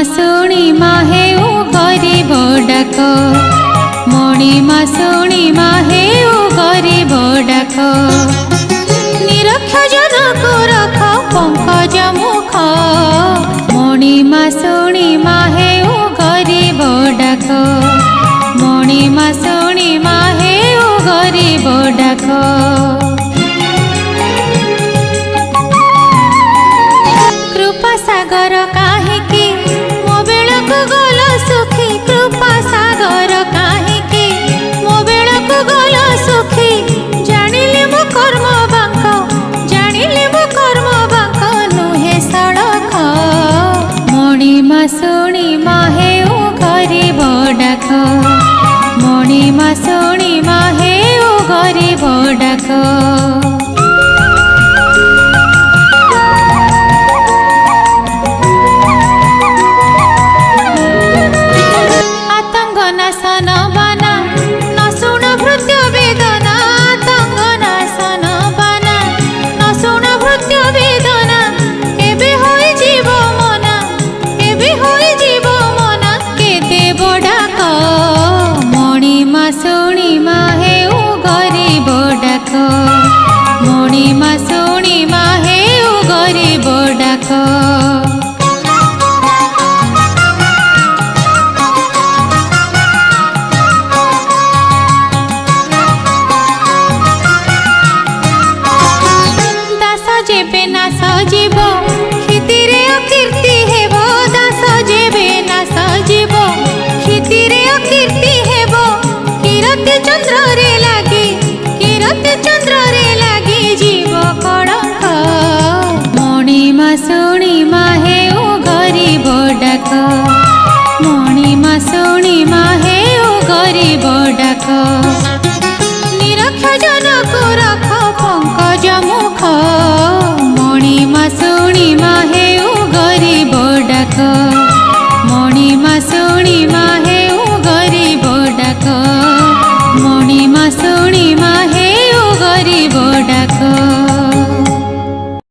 शुणी माहे ओ गरीब डाक मणिमा शुणी माहे ओ गरीब डाक निरक्ष जन को रख पंकज मुख मणिमा शुणी माहे ओ गरीब डाक मणिमा शुणी माहे ओ गरीब डाक कृपा सागर काहेकि मो बेलक गल सुखी कृपा सागर काहेकि मो बेलक गल सुखी जानिले मो कर्म बांक जानिले मो कर्म बांक नुहे सड़क मणिमा शुणी माहे ओ गरीब डाक मणिमा शुणी माहे ओ गरीब डाक।